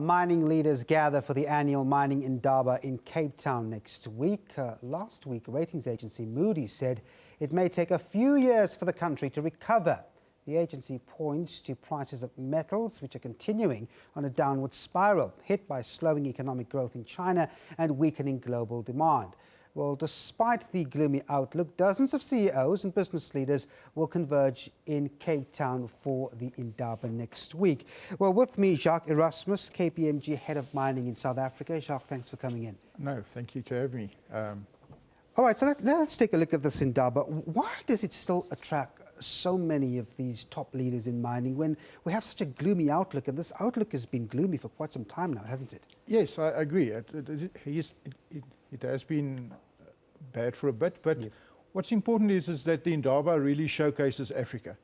Mining leaders gather for the annual Mining Indaba in Cape Town next week. Last week, ratings agency Moody said it may take a few years for the country to recover. The agency points to prices of metals, which are continuing on a downward spiral, hit by slowing economic growth in China and weakening global demand. Well, despite the gloomy outlook, dozens of CEOs and business leaders will converge in Cape Town for the Indaba next week. Well, with me, Jacques Erasmus, KPMG Head of Mining in South Africa. Jacques, thanks for coming in. No, thank you to have me. All right, so let's take a look at this Indaba. Why does it still attract so many of these top leaders in mining when we have such a gloomy outlook? And this outlook has been gloomy for quite some time now, hasn't it? Yes, I agree. It has been bad for a bit, but what's important is that the Indaba really showcases Africa.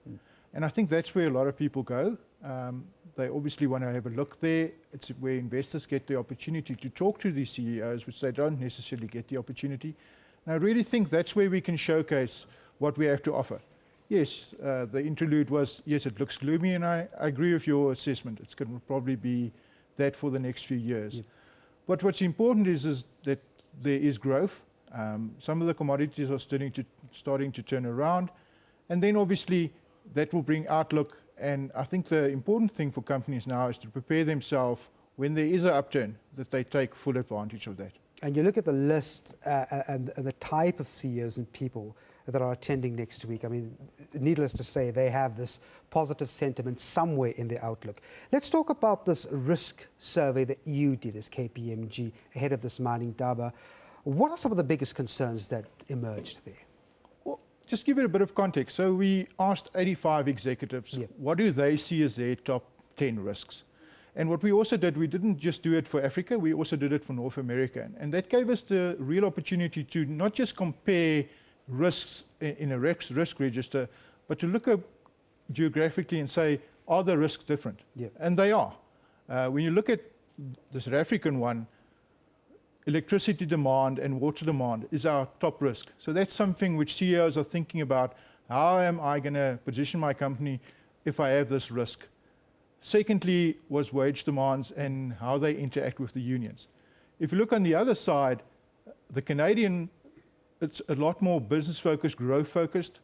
And I think that's where a lot of people go. They obviously want to have a look there. It's where investors get the opportunity to talk to these CEOs, which they don't necessarily get the opportunity. And I really think that's where we can showcase what we have to offer. Yes, the interlude was, yes, it looks gloomy, and I agree with your assessment. It's going to probably be that for the next few years. But what's important is that there is growth. Some of the commodities are starting to turn around. And then obviously that will bring outlook. And I think the important thing for companies now is to prepare themselves when there is an upturn, that they take full advantage of that. And you look at the list and the type of CEOs and people that are attending next week. I mean, needless to say, they have this positive sentiment somewhere in the outlook. Let's talk about this risk survey that you did as KPMG ahead of this Mining Indaba. What are some of the biggest concerns that emerged there? Well, just give it a bit of context. So we asked 85 executives, what do they see as their top 10 risks? And what we also did, we didn't just do it for Africa, we also did it for North America. And that gave us the real opportunity to not just compare risks in a risk register, but to look at geographically and say, are the risks different? And they are. When you look at the South African one, electricity demand and water demand is our top risk. So that's something which CEOs are thinking about. How am I going to position my company if I have this risk? Secondly was wage demands and how they interact with the unions. If you look on the other side, the Canadian, it's a lot more business-focused, growth-focused.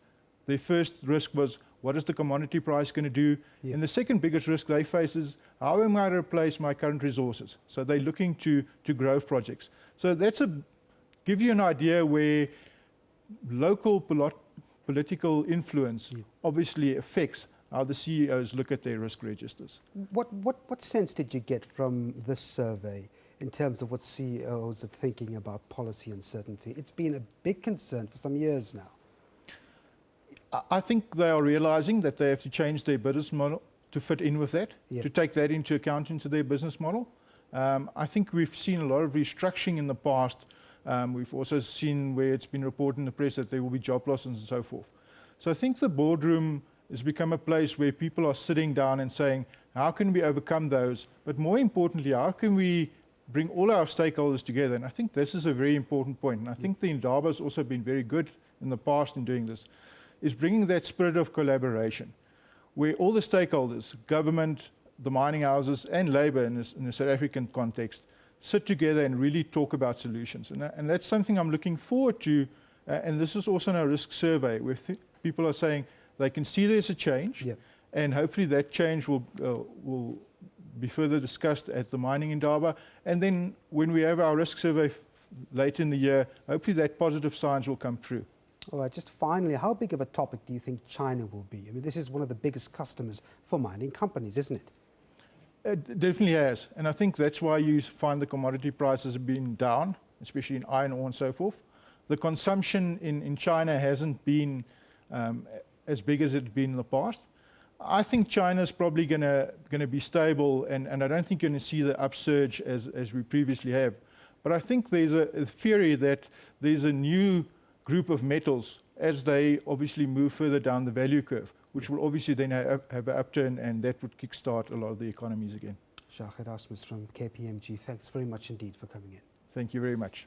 Their first risk was, what is the commodity price going to do? And the second biggest risk they face is, how am I to replace my current resources? So they're looking to growth projects. So that's give you an idea where local political influence obviously affects how the CEOs look at their risk registers. What sense did you get from this survey in terms of what CEOs are thinking about policy uncertainty? It's been a big concern for some years now. I think they are realizing that they have to change their business model to fit in with that, to take that into account into their business model. I think we've seen a lot of restructuring in the past. We've also seen where it's been reported in the press that there will be job losses and so forth. So I think the boardroom has become a place where people are sitting down and saying, how can we overcome those? But more importantly, how can we bring all our stakeholders together? And I think this is a very important point. And I think the Indaba has also been very good in the past in doing this, is bringing that spirit of collaboration, where all the stakeholders, government, the mining houses, and labor in the South African context, sit together and really talk about solutions. And that's something I'm looking forward to. And this is also in our risk survey, where people are saying they can see there's a change, and hopefully that change will be further discussed at the Mining Indaba. And then when we have our risk survey later in the year, hopefully that positive signs will come through. All right, just finally, how big of a topic do you think China will be? I mean, this is one of the biggest customers for mining companies, isn't it? It definitely has. And I think that's why you find the commodity prices have been down, especially in iron ore and so forth. The consumption in China hasn't been as big as it's been in the past. I think China's probably going to be stable, and I don't think you're going to see the upsurge as we previously have. But I think there's a theory that there's a new group of metals as they obviously move further down the value curve, which will obviously then have an upturn, and that would kickstart a lot of the economies again. Jacques Erasmus from KPMG, thanks very much indeed for coming in. Thank you very much.